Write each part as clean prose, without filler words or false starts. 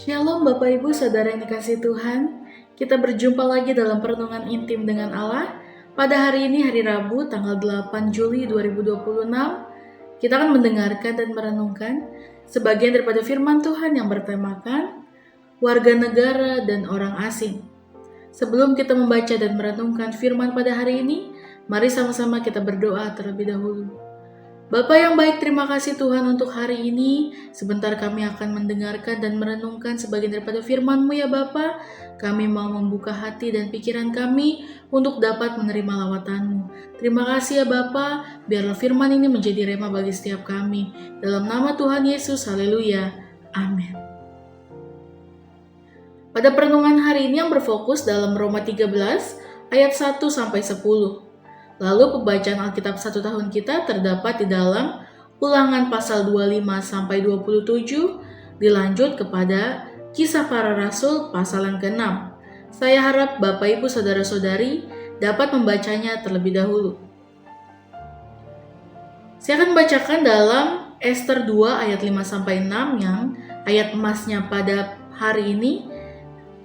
Shalom Bapak Ibu Saudara yang dikasihi Tuhan. Kita berjumpa lagi dalam perenungan intim dengan Allah. Pada hari ini hari Rabu tanggal 8 Juli 2026, kita akan mendengarkan dan merenungkan sebagian daripada firman Tuhan yang bertemakan warga negara dan orang asing. Sebelum kita membaca dan merenungkan firman pada hari ini, mari sama-sama kita berdoa terlebih dahulu. Bapa yang baik, terima kasih Tuhan untuk hari ini. Sebentar kami akan mendengarkan dan merenungkan sebagian daripada firman-Mu ya Bapa. Kami mau membuka hati dan pikiran kami untuk dapat menerima lawatan-Mu. Terima kasih ya Bapa, biarlah firman ini menjadi rema bagi setiap kami. Dalam nama Tuhan Yesus, haleluya, amin. Pada perenungan hari ini yang berfokus dalam Roma 13 ayat 1-10. Lalu pembacaan Alkitab 1 tahun kita terdapat di dalam Ulangan pasal 25-27, dilanjut kepada Kisah Para Rasul pasal yang ke-6. Saya harap Bapak Ibu Saudara-saudari dapat membacanya terlebih dahulu. Saya akan membacakan dalam Ester 2 ayat 5-6 yang ayat emasnya pada hari ini.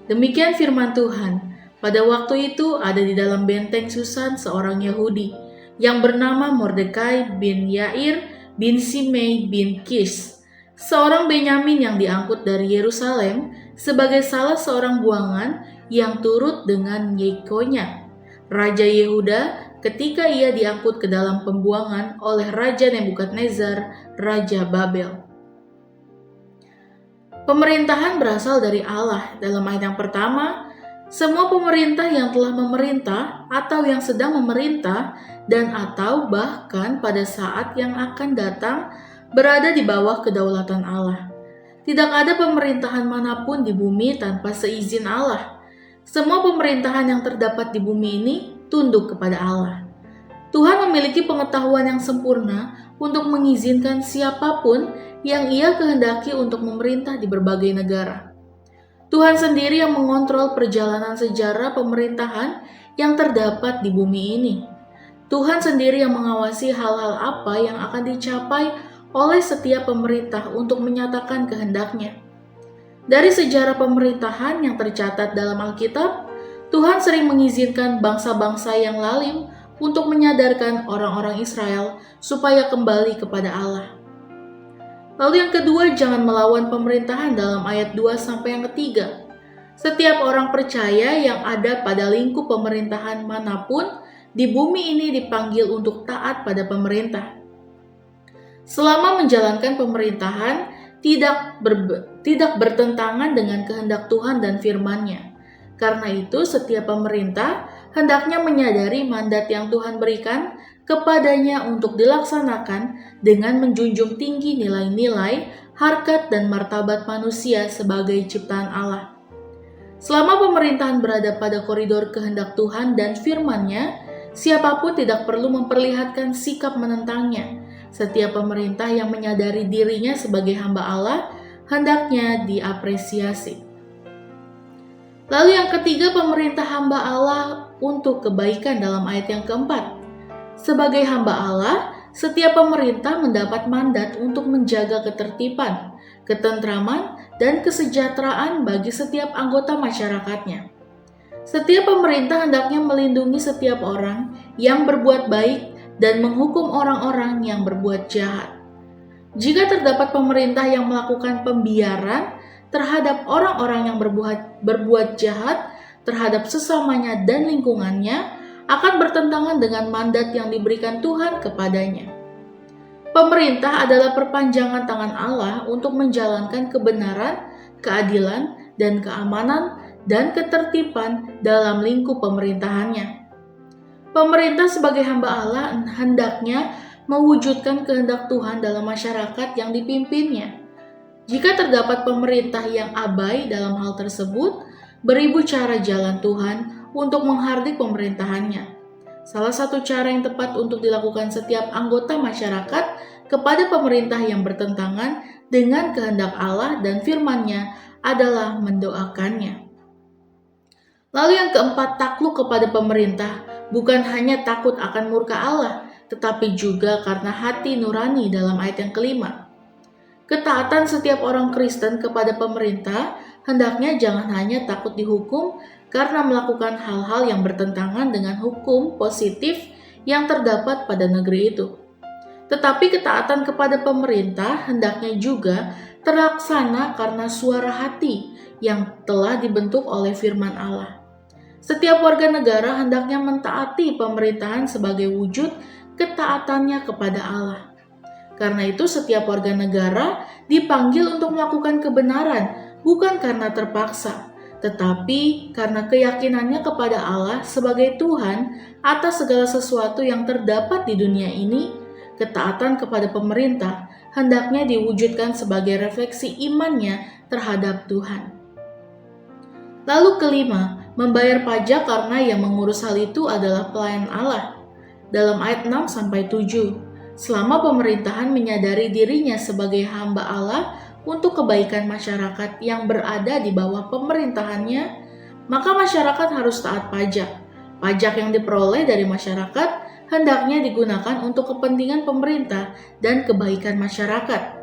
Demikian firman Tuhan. Pada waktu itu ada di dalam benteng Susan seorang Yahudi yang bernama Mordekai bin Yair bin Simei bin Kish, seorang Benyamin yang diangkut dari Yerusalem sebagai salah seorang buangan yang turut dengan Yekonya, Raja Yehuda, ketika ia diangkut ke dalam pembuangan oleh Raja Nebukadnezar, Raja Babel. Pemerintahan berasal dari Allah. Dalam ayat yang pertama, semua pemerintah yang telah memerintah atau yang sedang memerintah dan atau bahkan pada saat yang akan datang berada di bawah kedaulatan Allah. Tidak ada pemerintahan manapun di bumi tanpa seizin Allah. Semua pemerintahan yang terdapat di bumi ini tunduk kepada Allah. Tuhan memiliki pengetahuan yang sempurna untuk mengizinkan siapapun yang Ia kehendaki untuk memerintah di berbagai negara. Tuhan sendiri yang mengontrol perjalanan sejarah pemerintahan yang terdapat di bumi ini. Tuhan sendiri yang mengawasi hal-hal apa yang akan dicapai oleh setiap pemerintah untuk menyatakan kehendaknya. Dari sejarah pemerintahan yang tercatat dalam Alkitab, Tuhan sering mengizinkan bangsa-bangsa yang lalim untuk menyadarkan orang-orang Israel supaya kembali kepada Allah. Lalu yang kedua, jangan melawan pemerintahan dalam ayat 2 sampai yang ketiga. Setiap orang percaya yang ada pada lingkup pemerintahan manapun di bumi ini dipanggil untuk taat pada pemerintah. Selama menjalankan pemerintahan tidak bertentangan dengan kehendak Tuhan dan firman-Nya. Karena itu setiap pemerintah hendaknya menyadari mandat yang Tuhan berikan kepadanya untuk dilaksanakan dengan menjunjung tinggi nilai-nilai, harkat dan martabat manusia sebagai ciptaan Allah. Selama pemerintahan berada pada koridor kehendak Tuhan dan firman-Nya, siapapun tidak perlu memperlihatkan sikap menentangnya. Setiap pemerintah yang menyadari dirinya sebagai hamba Allah hendaknya diapresiasi. Lalu yang ketiga, pemerintah hamba Allah untuk kebaikan dalam ayat yang keempat. Sebagai hamba Allah, setiap pemerintah mendapat mandat untuk menjaga ketertiban, ketentraman, dan kesejahteraan bagi setiap anggota masyarakatnya. Setiap pemerintah hendaknya melindungi setiap orang yang berbuat baik dan menghukum orang-orang yang berbuat jahat. Jika terdapat pemerintah yang melakukan pembiaran terhadap orang-orang yang berbuat jahat terhadap sesamanya dan lingkungannya, akan bertentangan dengan mandat yang diberikan Tuhan kepadanya. Pemerintah adalah perpanjangan tangan Allah untuk menjalankan kebenaran, keadilan, dan keamanan dan ketertiban dalam lingkup pemerintahannya. Pemerintah sebagai hamba Allah hendaknya mewujudkan kehendak Tuhan dalam masyarakat yang dipimpinnya. Jika terdapat pemerintah yang abai dalam hal tersebut, beribu cara jalan Tuhan untuk menghardik pemerintahannya. Salah satu cara yang tepat untuk dilakukan setiap anggota masyarakat kepada pemerintah yang bertentangan dengan kehendak Allah dan firman-Nya adalah mendoakannya. Lalu yang keempat, takluk kepada pemerintah bukan hanya takut akan murka Allah, tetapi juga karena hati nurani dalam ayat yang kelima. Ketaatan setiap orang Kristen kepada pemerintah hendaknya jangan hanya takut dihukum karena melakukan hal-hal yang bertentangan dengan hukum positif yang terdapat pada negeri itu. Tetapi ketaatan kepada pemerintah hendaknya juga terlaksana karena suara hati yang telah dibentuk oleh firman Allah. Setiap warga negara hendaknya mentaati pemerintahan sebagai wujud ketaatannya kepada Allah. Karena itu setiap warga negara dipanggil untuk melakukan kebenaran, bukan karena terpaksa, tetapi karena keyakinannya kepada Allah sebagai Tuhan atas segala sesuatu yang terdapat di dunia ini. Ketaatan kepada pemerintah hendaknya diwujudkan sebagai refleksi imannya terhadap Tuhan. Lalu kelima, membayar pajak karena yang mengurus hal itu adalah pelayan Allah. Dalam ayat 6-7, selama pemerintahan menyadari dirinya sebagai hamba Allah untuk kebaikan masyarakat yang berada di bawah pemerintahannya, maka masyarakat harus taat pajak. Pajak yang diperoleh dari masyarakat hendaknya digunakan untuk kepentingan pemerintah dan kebaikan masyarakat.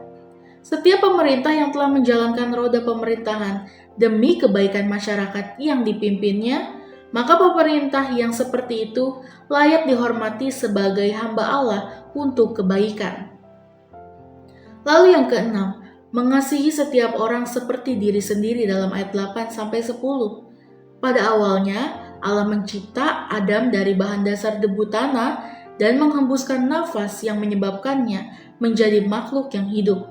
Setiap pemerintah yang telah menjalankan roda pemerintahan demi kebaikan masyarakat yang dipimpinnya, maka pemerintah yang seperti itu layak dihormati sebagai hamba Allah untuk kebaikan. Lalu yang keenam, mengasihi setiap orang seperti diri sendiri dalam ayat 8-10. Pada awalnya, Allah mencipta Adam dari bahan dasar debu tanah dan menghembuskan nafas yang menyebabkannya menjadi makhluk yang hidup.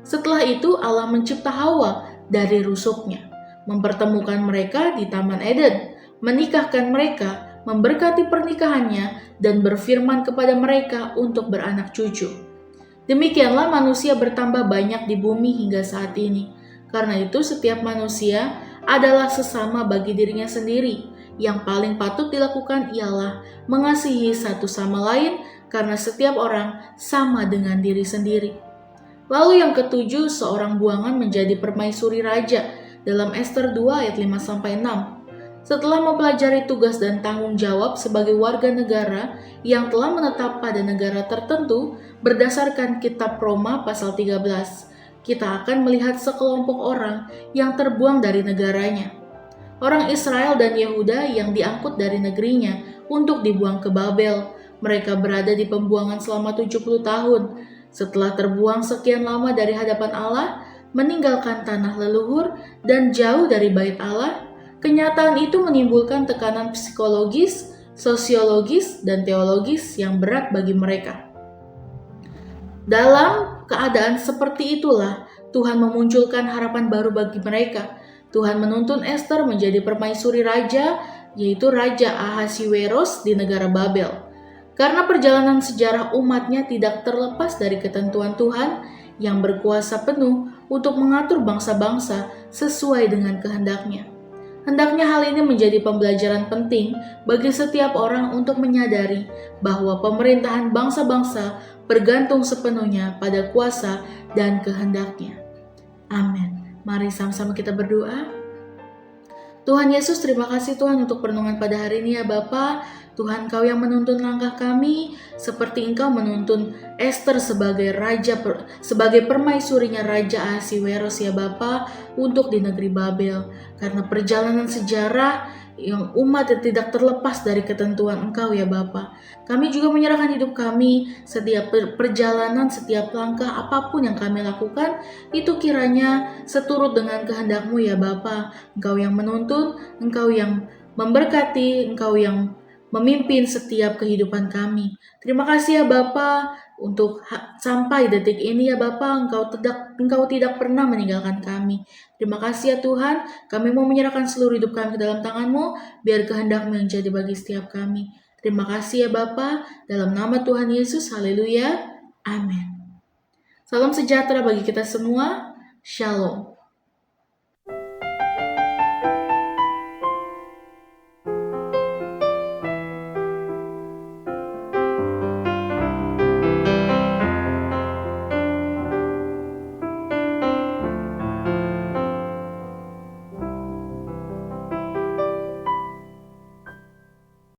Setelah itu Allah mencipta Hawa dari rusuknya, mempertemukan mereka di Taman Eden, menikahkan mereka, memberkati pernikahannya, dan berfirman kepada mereka untuk beranak cucu. Demikianlah manusia bertambah banyak di bumi hingga saat ini. Karena itu setiap manusia adalah sesama bagi dirinya sendiri. Yang paling patut dilakukan ialah mengasihi satu sama lain karena setiap orang sama dengan diri sendiri. Lalu yang ketujuh, seorang buangan menjadi permaisuri raja dalam Ester 2 ayat 5-6. Setelah mempelajari tugas dan tanggung jawab sebagai warga negara yang telah menetap pada negara tertentu berdasarkan kitab Roma pasal 13, kita akan melihat sekelompok orang yang terbuang dari negaranya. Orang Israel dan Yehuda yang diangkut dari negerinya untuk dibuang ke Babel. Mereka berada di pembuangan selama 70 tahun. Setelah terbuang sekian lama dari hadapan Allah, meninggalkan tanah leluhur dan jauh dari bait Allah, kenyataan itu menimbulkan tekanan psikologis, sosiologis, dan teologis yang berat bagi mereka. Dalam keadaan seperti itulah Tuhan memunculkan harapan baru bagi mereka. Tuhan menuntun Ester menjadi permaisuri raja, yaitu Raja Ahasiweros di negara Babel. Karena perjalanan sejarah umatnya tidak terlepas dari ketentuan Tuhan yang berkuasa penuh untuk mengatur bangsa-bangsa sesuai dengan kehendaknya. Hendaknya hal ini menjadi pembelajaran penting bagi setiap orang untuk menyadari bahwa pemerintahan bangsa-bangsa bergantung sepenuhnya pada kuasa dan kehendaknya. Amin. Mari sama-sama kita berdoa. Tuhan Yesus, terima kasih Tuhan untuk perenungan pada hari ini ya Bapa. Tuhan, Kau yang menuntun langkah kami seperti Engkau menuntun Ester sebagai sebagai permaisurinya Raja Ahasiweros ya Bapa untuk di negeri Babel. Karena perjalanan sejarah yang umat tidak terlepas dari ketentuan Engkau ya Bapa. Kami juga menyerahkan hidup kami, setiap perjalanan, setiap langkah apapun yang kami lakukan, itu kiranya seturut dengan kehendak-Mu ya Bapa. Engkau yang menuntun, Engkau yang memberkati, Engkau yang memimpin setiap kehidupan kami. Terima kasih ya Bapa untuk sampai detik ini ya Bapa, Engkau tidak pernah meninggalkan kami. Terima kasih ya Tuhan, kami mau menyerahkan seluruh hidup kami ke dalam tangan-Mu, biar kehendak-Mu yang jadi bagi setiap kami. Terima kasih ya Bapa, dalam nama Tuhan Yesus, haleluya, amin. Salam sejahtera bagi kita semua, shalom.